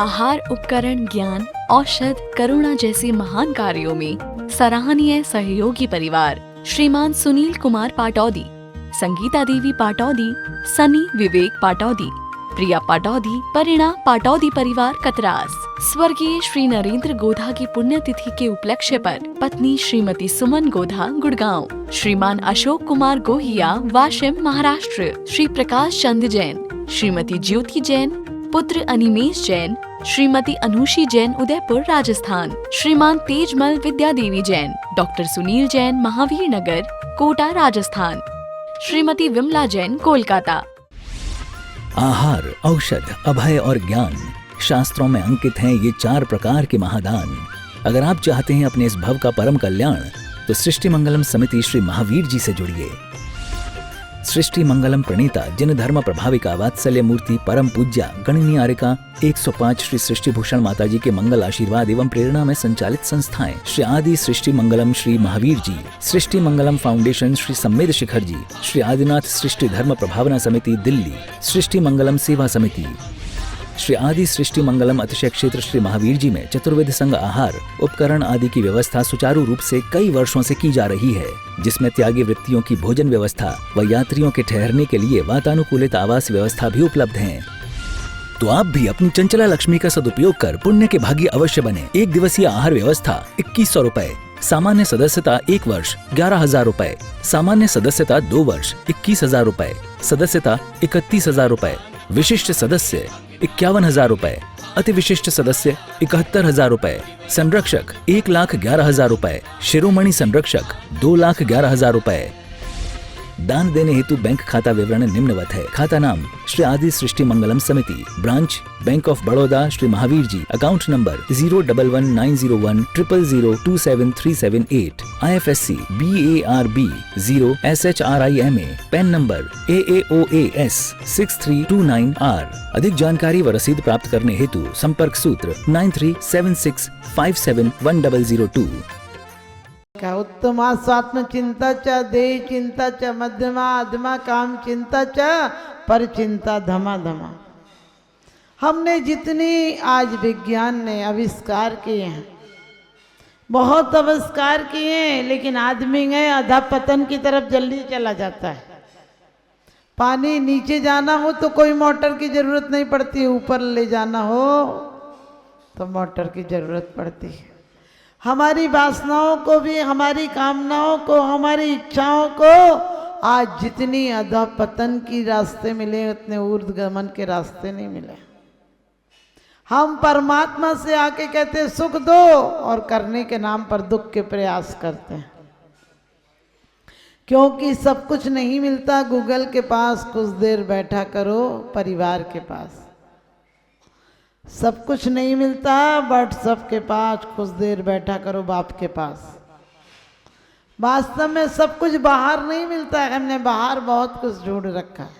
आहार उपकरण, ज्ञान, औषध, करुणा जैसे महान कार्यों में सराहनीय सहयोगी परिवार श्रीमान सुनील कुमार पाटौदी, संगीता देवी पाटौदी, सनी विवेक पाटौदी, प्रिया पाटौदी, परिणा पाटौदी परिवार कतरास। स्वर्गीय श्री नरेंद्र गोधा की पुण्यतिथि के उपलक्ष्य पर पत्नी श्रीमती सुमन गोधा गुड़गांव, श्रीमान अशोक कुमार गोहिया वाशिम महाराष्ट्र, श्री प्रकाश चंद जैन, श्रीमती ज्योति जैन, पुत्र अनिमेश जैन, श्रीमती अनुषी जैन उदयपुर राजस्थान, श्रीमान तेजमल विद्या देवी जैन, डॉक्टर सुनील जैन महावीर नगर कोटा राजस्थान, श्रीमती विमला जैन कोलकाता। आहार, औषध, अभय और ज्ञान शास्त्रों में अंकित हैं ये 4 प्रकार के महादान। अगर आप चाहते हैं अपने इस भव का परम कल्याण तो सृष्टि मंगलम समिति श्री महावीर जी से जुड़िए। सृष्टि मंगलम प्रणीता जिन धर्म प्रभाविका वात्सल्य मूर्ति परम पूज्या गणनीयारिका 105 श्री सृष्टि भूषण माता जी के मंगल आशीर्वाद एवं प्रेरणा में संचालित संस्थाएं श्री आदि सृष्टि मंगलम श्री महावीर जी, सृष्टि मंगलम फाउंडेशन श्री सम्मेद शिखर जी, श्री आदिनाथ सृष्टि धर्म प्रभावना समिति दिल्ली, सृष्टि मंगलम सेवा समिति, श्री आदि सृष्टि मंगलम अतिशय क्षेत्र श्री महावीर जी में चतुर्वेद संघ आहार उपकरण आदि की व्यवस्था सुचारू रूप से कई वर्षों से की जा रही है, जिसमें त्यागी वृत्तियों की भोजन व्यवस्था व यात्रियों के ठहरने के लिए वातानुकूलित आवास व्यवस्था भी उपलब्ध है। तो आप भी अपनी चंचला लक्ष्मी का सदुपयोग कर पुण्य के भागी अवश्य बने। 1 दिवसीय आहार व्यवस्था 2100 रुपए, सामान्य सदस्यता 1 वर्ष 11,000 रुपए, सामान्य सदस्यता 2 वर्ष 21,000 रुपए, सदस्यता 31,000 रुपए, विशिष्ट सदस्य 51,000 रुपए, अति विशिष्ट सदस्य 71,000 रुपए, संरक्षक 1,11,000 रुपए, शिरोमणि संरक्षक 2,11,000 रुपए। दान देने हेतु बैंक खाता विवरण निम्नवत है। खाता नाम श्री आदि Srishti Mangalam Samiti, branch bank of Baroda Shri Mahavir ji, account number 0119010027378, IFSC BARB 0SHRIMA, PAN number AAOAS 6329R। अधिक जानकारी व रसीद प्राप्त करने हेतु संपर्क सूत्र 9376571002। उत्तमा स्वात्म चिंता च, देह चिंता च, मध्यमा अधमा काम चिंता च, पर चिंता धमा धमा। हमने जितनी आज विज्ञान ने आविष्कार किए हैं, बहुत आविष्कार किए हैं, लेकिन आदमी है अधःपतन की तरफ जल्दी चला जाता है। पानी नीचे जाना हो तो कोई मोटर की जरूरत नहीं पड़ती, ऊपर ले जाना हो तो मोटर की जरूरत पड़ती है। हमारी वासनाओं को भी, हमारी कामनाओं को, हमारी इच्छाओं को आज जितनी अधःपतन की रास्ते मिले उतने ऊर्ध्वगमन के रास्ते नहीं मिले। हम परमात्मा से आके कहते सुख दो और करने के नाम पर दुख के प्रयास करते हैं, क्योंकि सब कुछ नहीं मिलता गूगल के पास, कुछ देर बैठा करो परिवार के पास। सब कुछ नहीं मिलता व्हाट्सएप के पास, कुछ देर बैठा करो बाप के पास। वास्तव में सब कुछ बाहर नहीं मिलता है, हमने बाहर बहुत कुछ ढूंढ रखा है।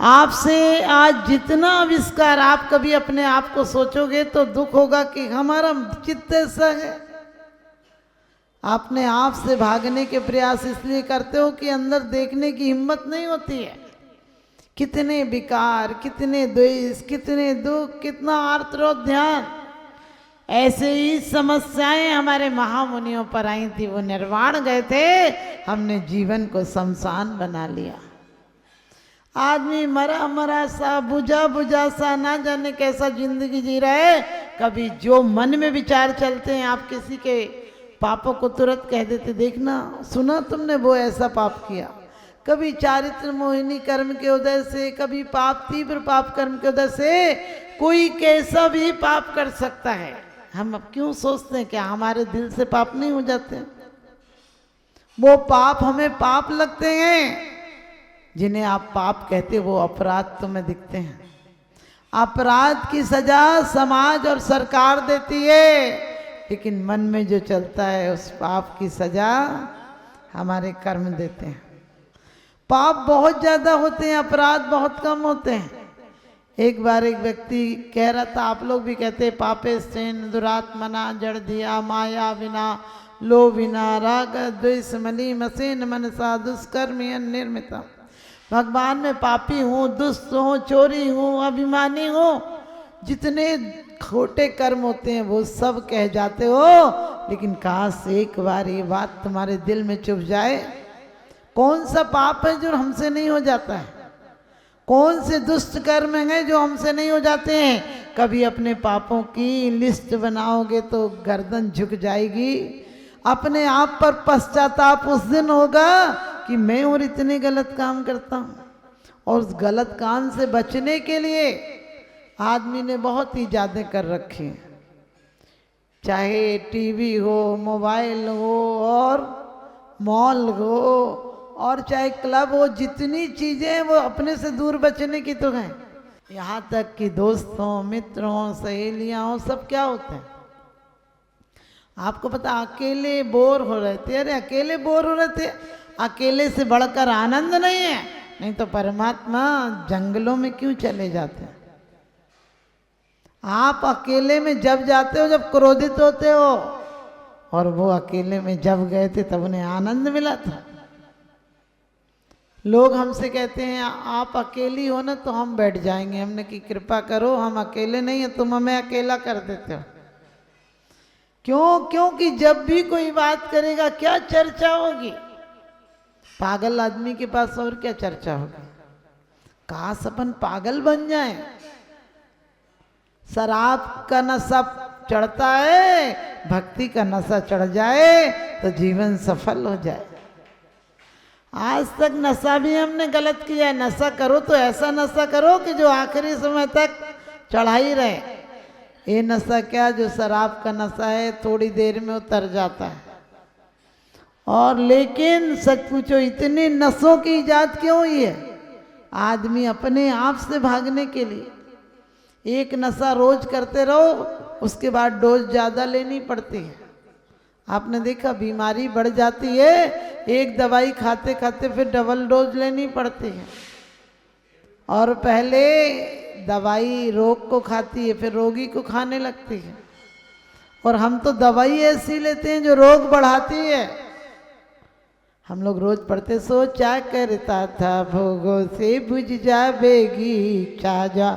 आपसे आज जितना आविष्कार, आप कभी अपने आप को सोचोगे तो दुख होगा कि हमारा चित्त ऐसा है। आपने आप से भागने के प्रयास इसलिए करते हो कि अंदर देखने की हिम्मत नहीं होती है। कितने विकार, कितने द्वेष, कितने दुख, कितना आर्तरोध ध्यान, ऐसे ही समस्याएं हमारे महामुनियों पर आई थी। वो निर्वाण गए थे, हमने जीवन को शमशान बना लिया। आदमी मरा मरा सा, बुझा बुझा सा, ना जाने कैसा जिंदगी जी रहा है। कभी जो मन में विचार चलते हैं, आप किसी के पापों को तुरंत कह देते, देखना सुना तुमने वो ऐसा पाप किया। कभी चारित्र मोहिनी कर्म के उदय से, कभी पाप तीव्र पाप कर्म के उदय से कोई कैसा भी पाप कर सकता है। हम अब क्यों सोचते हैं क्या हमारे दिल से पाप नहीं हो जाते? वो पाप हमें पाप लगते हैं। जिन्हें आप पाप कहते वो अपराध तुम्हें दिखते हैं। अपराध की सजा समाज और सरकार देती है, लेकिन मन में जो चलता है उस पाप की सजा हमारे कर्म देते हैं। पाप बहुत ज़्यादा होते हैं, अपराध बहुत कम होते हैं। एक बार एक व्यक्ति कह रहा था, आप लोग भी कहते हैं, पापे स्तेन दुरात्मना जड़ दिया माया विना लोभिना राग द्वेष मली मसेन मनसा दुष्कर्म निर्मिता। भगवान में पापी हूँ, दुष्ट हूँ, चोरी हूँ, अभिमानी हूँ, जितने खोटे कर्म होते हैं वो सब कह जाते हो, लेकिन काश एक बार ये बात तुम्हारे दिल में चुभ जाए। कौन सा पाप है जो हमसे नहीं हो जाता है? कौन से दुष्ट कर्म हैं जो हमसे नहीं हो जाते हैं? कभी अपने पापों की लिस्ट बनाओगे तो गर्दन झुक जाएगी। अपने आप पर पश्चाताप उस दिन होगा कि मैं और इतने गलत काम करता हूँ। और उस गलत काम से बचने के लिए आदमी ने बहुत ही ज़्यादा कर रखे हैं, चाहे टीवी हो, मोबाइल हो और मॉल हो, और चाहे क्लब हो, जितनी चीज़ें वो अपने से दूर बचने की तो हैं। यहाँ तक कि दोस्तों, मित्रों, सहेलियाँ हो, सब क्या होते हैं आपको पता? अकेले बोर हो रहे थे। अरे अकेले बोर हो रहे थे, अकेले से बढ़कर आनंद नहीं है। नहीं तो परमात्मा जंगलों में क्यों चले जाते हैं? आप अकेले में जब जाते हो जब क्रोधित होते हो, और वो अकेले में जब गए थे तब उन्हें आनंद मिला था। लोग हमसे कहते हैं आप अकेली हो ना तो हम बैठ जाएंगे। हमने कि कृपा करो, हम अकेले नहीं है, तुम हमें अकेला कर देते हो। क्यों? क्योंकि जब भी कोई बात करेगा क्या चर्चा होगी? पागल आदमी के पास और क्या चर्चा होगी? काश अपन पागल बन जाएं। शराब का नशा चढ़ता है, भक्ति का नशा चढ़ जाए तो जीवन सफल हो जाए। आज तक नशा भी हमने गलत किया है। नशा करो तो ऐसा नशा करो कि जो आखिरी समय तक चढ़ा ही रहे। ये नशा क्या, जो शराब का नशा है, थोड़ी देर में उतर जाता है। और लेकिन सच पूछो, इतने नशों की इजाद क्यों हुई है? आदमी अपने आप से भागने के लिए। एक नशा रोज करते रहो, उसके बाद डोज ज़्यादा लेनी पड़ती है। आपने देखा बीमारी बढ़ जाती है, एक दवाई खाते खाते फिर डबल डोज लेनी पड़ती है। और पहले दवाई रोग को खाती है, फिर रोगी को खाने लगती है। और हम तो दवाई ऐसी लेते हैं जो रोग बढ़ाती है। हम लोग रोज पढ़ते, सोचा करता था भोगों से बुझ जावेगी छाजा,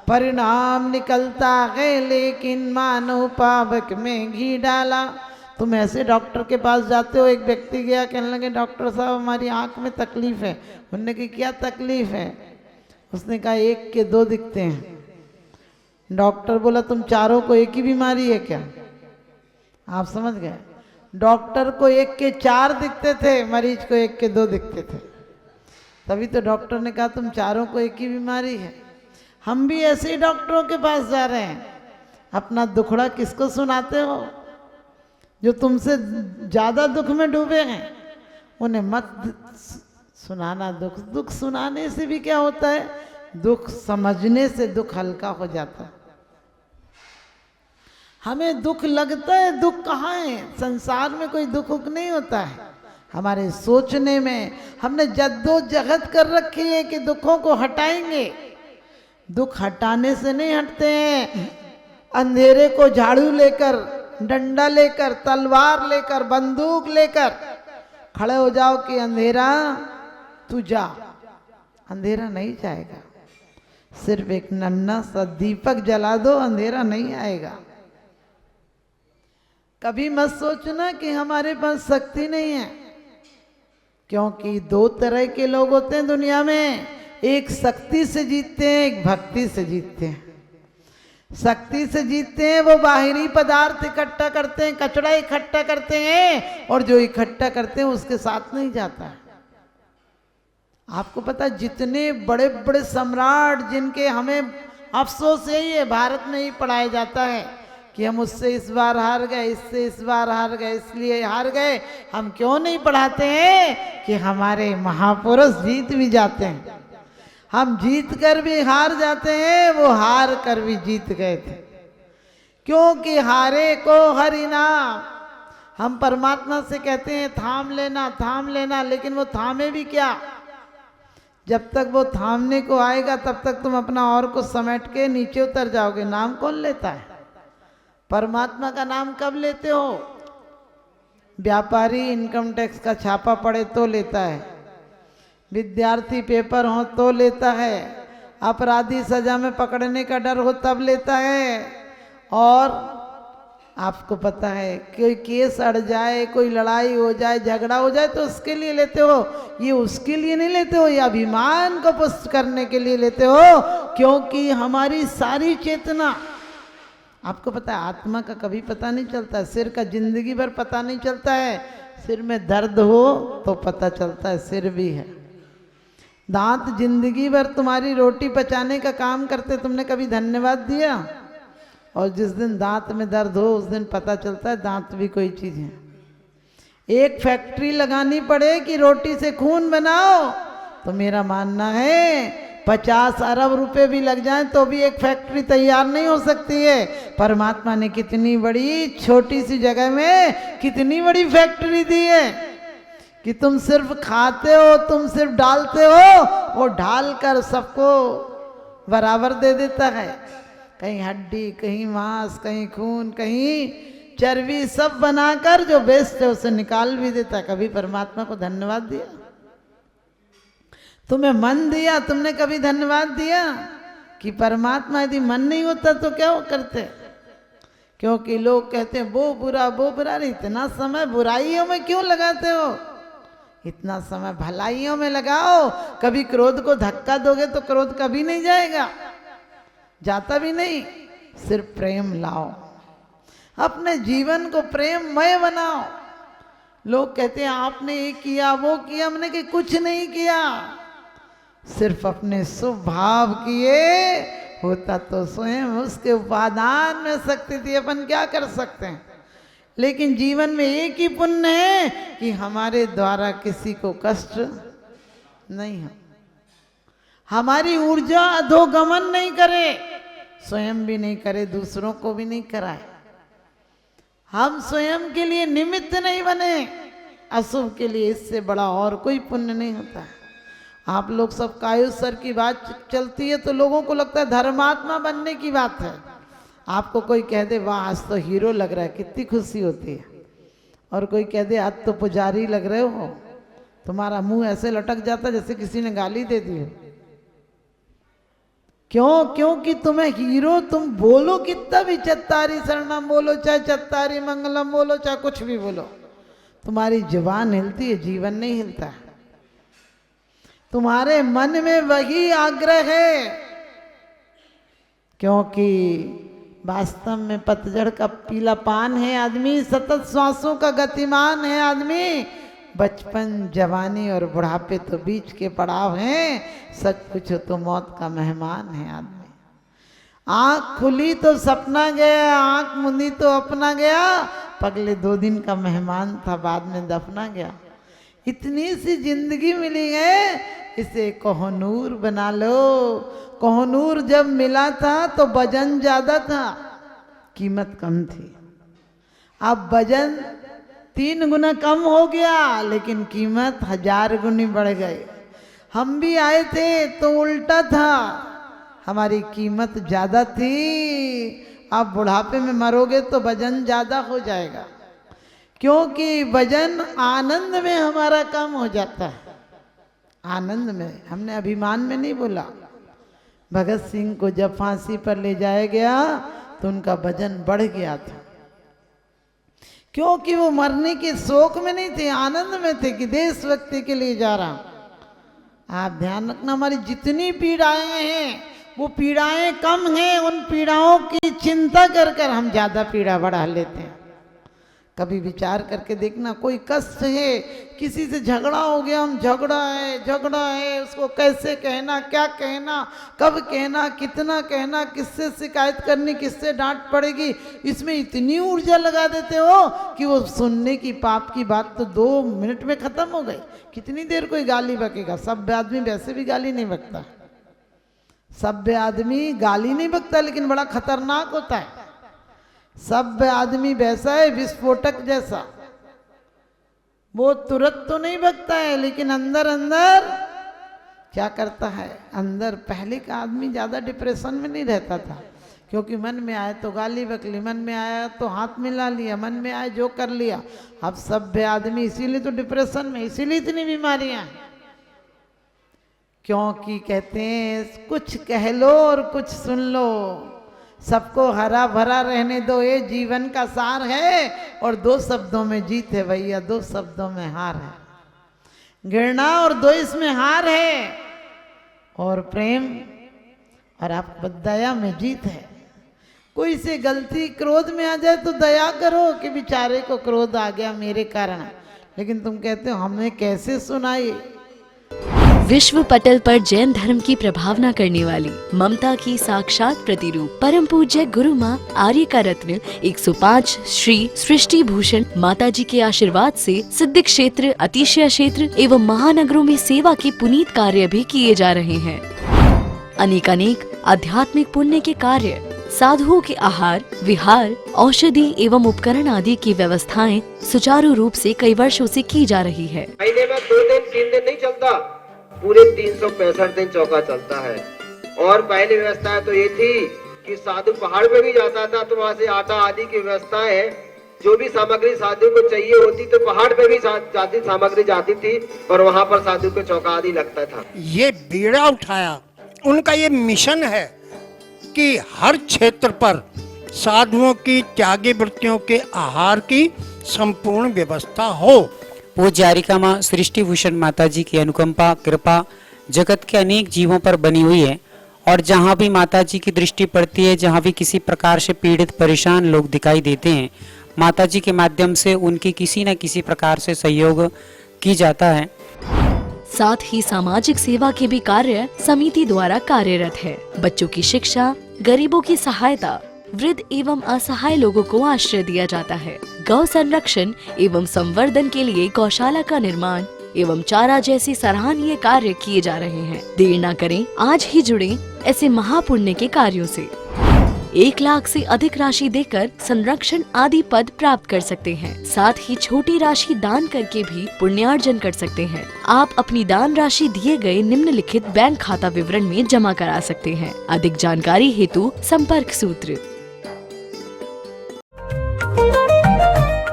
परिणाम निकलता है लेकिन मानो पावक में घी डाला। तुम ऐसे डॉक्टर के पास जाते हो, एक व्यक्ति गया, कहने लगे डॉक्टर साहब हमारी आंख में तकलीफ है। उन्होंने कहा क्या तकलीफ है? उसने कहा 1 के 2 दिखते हैं। डॉक्टर बोला तुम चारों को एक ही बीमारी है क्या? आप समझ गए? डॉक्टर को 1 के 4 दिखते थे, मरीज को 1 के 2 दिखते थे। तभी तो डॉक्टर ने कहा तुम चारों को एक ही बीमारी है। हम भी ऐसे ही डॉक्टरों के पास जा रहे हैं। अपना दुखड़ा किसको सुनाते हो? जो तुमसे ज़्यादा दुख में डूबे हैं उन्हें मत सुनाना दुख। दुख सुनाने से भी क्या होता है? दुख समझने से दुख हल्का हो जाता है। हमें दुख लगता है, दुख कहाँ है? संसार में कोई दुख नहीं होता है, हमारे सोचने में। हमने जद्दोजहद कर रखी है कि दुखों को हटाएंगे। दुख हटाने से नहीं हटते हैं। अंधेरे को झाड़ू लेकर, डंडा लेकर, तलवार लेकर, बंदूक लेकर खड़े हो जाओ कि अंधेरा तू जा, अंधेरा नहीं जाएगा। सिर्फ एक नन्हा सा दीपक जला दो, अंधेरा नहीं आएगा। कभी मत सोचना कि हमारे पास शक्ति नहीं है, क्योंकि 2 तरह के लोग होते हैं दुनिया में। एक शक्ति से जीतते हैं, एक भक्ति से जीतते हैं। शक्ति से जीतते हैं वो बाहरी पदार्थ इकट्ठा करते हैं, कचरा इकट्ठा करते हैं, और जो इकट्ठा करते हैं उसके साथ नहीं जाता है। आपको पता जितने बड़े बड़े सम्राट, जिनके हमें अफसोस यही है भारत में ही पढ़ाया जाता है कि हम उससे इस बार हार गए, इससे इस बार हार गए, इसलिए हार गए। हम क्यों नहीं पढ़ाते हैं कि हमारे महापुरुष जीत भी जाते हैं। हम जीत कर भी हार जाते हैं, वो हार कर भी जीत गए थे। क्योंकि हारे को हर इनाम। हम परमात्मा से कहते हैं थाम लेना, थाम लेना, लेकिन वो थामे भी क्या? जब तक वो थामने को आएगा तब तक तुम अपना और को समेट के नीचे उतर जाओगे। नाम कौन लेता है? परमात्मा का नाम कब लेते हो? व्यापारी इनकम टैक्स का छापा पड़े तो लेता है, विद्यार्थी पेपर हो तो लेता है, अपराधी सजा में पकड़ने का डर हो तब लेता है, और आपको पता है कोई केस अड़ जाए, कोई लड़ाई हो जाए, झगड़ा हो जाए तो उसके लिए लेते हो। ये उसके लिए नहीं लेते हो, ये अभिमान को पुष्ट करने के लिए लेते हो, क्योंकि हमारी सारी चेतना, आपको पता है आत्मा का कभी पता नहीं चलता है, सिर का जिंदगी भर पता नहीं चलता है। सिर में दर्द हो तो पता चलता है सिर भी है। दांत जिंदगी भर तुम्हारी रोटी पचाने का काम करते, तुमने कभी धन्यवाद दिया? और जिस दिन दांत में दर्द हो उस दिन पता चलता है दांत भी कोई चीज़ है। एक फैक्ट्री लगानी पड़े कि रोटी से खून बनाओ, तो मेरा मानना है 50 अरब रुपए भी लग जाएं तो भी एक फैक्ट्री तैयार नहीं हो सकती है। परमात्मा ने कितनी बड़ी छोटी सी जगह में कितनी बड़ी फैक्ट्री दी है कि तुम सिर्फ खाते हो, तुम सिर्फ डालते हो, वो ढाल कर सबको बराबर दे देता है। कहीं हड्डी, कहीं मांस, कहीं खून, कहीं चर्बी, सब बनाकर जो बेस्ट है उसे निकाल भी देता है। कभी परमात्मा को धन्यवाद दिया? तुम्हें मन दिया, तुमने कभी धन्यवाद दिया? कि परमात्मा यदि मन नहीं होता तो क्या वो करते? क्योंकि लोग कहते हैं वो बुरा वो बुरा, इतना समय बुराइयों में क्यों लगाते हो? इतना समय भलाइयों में लगाओ। कभी क्रोध को धक्का दोगे तो क्रोध कभी नहीं जाएगा, जाता भी नहीं। सिर्फ प्रेम लाओ, अपने जीवन को प्रेममय बनाओ। लोग कहते हैं आपने ये किया वो किया, हमने कि कुछ नहीं किया, सिर्फ अपने स्वभाव किए। होता तो स्वयं उसके उपादान में शक्ति थी, अपन क्या कर सकते हैं। लेकिन जीवन में एक ही पुण्य है कि हमारे द्वारा किसी को कष्ट नहीं हो, हमारी ऊर्जा अधोगमन नहीं करे, स्वयं भी नहीं करे, दूसरों को भी नहीं कराए। हम स्वयं के लिए निमित्त नहीं बने अशुभ के लिए, इससे बड़ा और कोई पुण्य नहीं होता। आप लोग सब कायुष सर की बात चलती है तो लोगों को लगता है धर्मात्मा बनने की बात है। आपको कोई कह दे वाह आज तो हीरो लग रहा है, कितनी खुशी होती है। और कोई कह दे आज तो पुजारी लग रहे हो, तुम्हारा मुंह ऐसे लटक जाता जैसे किसी ने गाली दे दी हो। क्यों? क्योंकि तुम्हें हीरो, तुम बोलो कितना भी, चत्तारी शरणम बोलो, चाहे चत्तारी मंगलम बोलो, चाहे कुछ भी बोलो, तुम्हारी जुबान हिलती है, जीवन नहीं हिलता है। तुम्हारे मन में वही आग्रह है, क्योंकि वास्तव में पतझड़ का पीला पान है आदमी, सतत श्वासों का गतिमान है आदमी। बचपन, जवानी और बुढ़ापे तो बीच के पड़ाव हैं। सच पूछो तो मौत का मेहमान है आदमी। आंख खुली तो सपना गया, आंख मुंदी तो अपना गया। पगले 2 दिन का मेहमान था, बाद में दफना गया। इतनी सी जिंदगी मिली है, इसे कोहनूर बना लो। कोहनूर जब मिला था तो वजन ज्यादा था, कीमत कम थी। अब वजन 3 गुना कम हो गया, लेकिन कीमत 1000 गुनी बढ़ गई। हम भी आए थे तो उल्टा था, हमारी कीमत ज्यादा थी। अब बुढ़ापे में मरोगे तो वजन ज्यादा हो जाएगा, क्योंकि वजन आनंद में हमारा कम हो जाता है। आनंद में, हमने अभिमान में नहीं बोला। भगत सिंह को जब फांसी पर ले जाया गया तो उनका वजन बढ़ गया था, क्योंकि वो मरने के शोक में नहीं थे, आनंद में थे कि देशभक्ति के लिए जा रहा हूं। आप ध्यान रखना, हमारी जितनी पीड़ाएं हैं वो पीड़ाएं कम हैं, उन पीड़ाओं की चिंता कर कर हम ज्यादा पीड़ा बढ़ा लेते हैं। कभी विचार करके देखना, कोई कष्ट है, किसी से झगड़ा हो गया, हम झगड़ा है, उसको कैसे कहना, क्या कहना, कब कहना, कितना कहना, किससे शिकायत करनी, किससे डांट पड़ेगी, इसमें इतनी ऊर्जा लगा देते हो कि वो सुनने की पाप की बात तो 2 मिनट में खत्म हो गई। कितनी देर कोई गाली बकेगा? सभ्य आदमी वैसे भी गाली नहीं बकता, सभ्य आदमी गाली नहीं बकता, लेकिन बड़ा खतरनाक होता है। सभ्य आदमी वैसा है विस्फोटक जैसा, वो तुरंत तो नहीं बकता है, लेकिन अंदर अंदर क्या करता है। अंदर पहले का आदमी ज्यादा डिप्रेशन में नहीं रहता था, क्योंकि मन में आए तो गाली बक ली, मन में आया तो हाथ मिला लिया, मन में आए जो कर लिया। अब सभ्य आदमी इसीलिए तो डिप्रेशन में, इसीलिए इतनी बीमारियां हैं। क्योंकि कहते हैं कुछ कह लो और कुछ सुन लो, सबको हरा भरा रहने दो, ये जीवन का सार है। और दो शब्दों में जीत है भैया, दो शब्दों में हार है। घृणा और द्वेष में हार है और प्रेम और आप दया में जीत है। कोई से गलती क्रोध में आ जाए तो दया करो कि बेचारे को क्रोध आ गया मेरे कारण, लेकिन तुम कहते हो हमने कैसे सुनाई। विश्व पटल पर जैन धर्म की प्रभावना करने वाली ममता की साक्षात प्रतिरूप परम पूज्य गुरु माँ आर्य का रत्न 105 श्री सृष्टि भूषण माता जी के आशीर्वाद से सिद्ध क्षेत्र, अतिशय क्षेत्र एवं महानगरों में सेवा के पुनीत कार्य भी किए जा रहे हैं। अनेकानेक आध्यात्मिक पुण्य के कार्य, साधुओं के आहार, विहार, औषधि एवं उपकरण आदि की व्यवस्थाएं सुचारू रूप से कई वर्षों से की जा रही है। महीने में 2 दिन 3 दिन नहीं चलता, पूरे 365 दिन चौका चलता है। और पहली व्यवस्था तो ये थी कि साधु पहाड़ पे भी जाता था तो वहाँ से आटा आदि की व्यवस्था है, जो भी सामग्री साधु को चाहिए होती तो पहाड़ पे भी जाती सामग्री जाती थी और वहाँ पर साधु को चौका आदि लगता था। ये बीड़ा उठाया, उनका ये मिशन है कि हर क्षेत्र पर साधुओं की त्यागी वृत्तियों के आहार की संपूर्ण व्यवस्था हो। पूज्य आर्यिका माँ सृष्टि भूषण माता जी की अनुकंपा कृपा जगत के अनेक जीवों पर बनी हुई है और जहाँ भी माता जी की दृष्टि पड़ती है, जहाँ भी किसी प्रकार से पीड़ित परेशान लोग दिखाई देते हैं, माता जी के माध्यम से उनकी किसी न किसी प्रकार से सहयोग की जाता है। साथ ही सामाजिक सेवा के भी कार्य समिति द्वारा कार्यरत है। बच्चों की शिक्षा, गरीबों की सहायता, वृद्ध एवं असहाय लोगों को आश्रय दिया जाता है। गौ संरक्षण एवं संवर्धन के लिए गौशाला का निर्माण एवं चारा जैसे सराहनीय कार्य किए जा रहे हैं। देर न करें, आज ही जुड़े ऐसे महापुण्य के कार्यों से। 1 लाख से अधिक राशि देकर संरक्षण आदि पद प्राप्त कर सकते हैं। साथ ही छोटी राशि दान करके भी पुण्यार्जन कर सकते हैं। आप अपनी दान राशि दिए गए निम्नलिखित बैंक खाता विवरण में जमा करा सकते हैं। अधिक जानकारी हेतु संपर्क सूत्र।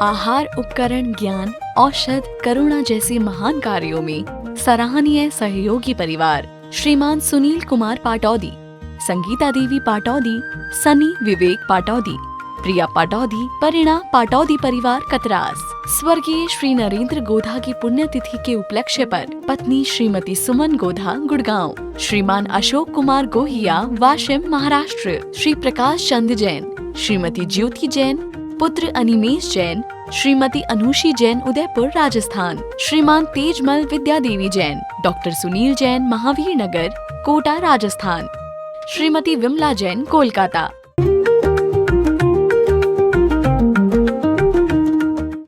आहार, उपकरण, ज्ञान, औषध, करुणा जैसे महान कार्यों में सराहनीय सहयोगी परिवार श्रीमान सुनील कुमार पाटौदी, संगीता देवी पाटौदी, सनी विवेक पाटौदी, प्रिया पाटौदी, परिणा पाटौदी परिवार कतरास। स्वर्गीय श्री नरेंद्र गोधा की पुण्यतिथि के उपलक्ष्य पर पत्नी श्रीमती सुमन गोधा गुड़गांव, श्रीमान अशोक कुमार गोहिया वाशिम महाराष्ट्र, श्री प्रकाश चंद जैन, श्रीमती ज्योति जैन, पुत्र अनिमेश जैन, श्रीमती अनुषी जैन उदयपुर राजस्थान, श्रीमान तेजमल विद्या देवी जैन, डॉक्टर सुनील जैन महावीर नगर कोटा राजस्थान, श्रीमती विमला जैन कोलकाता,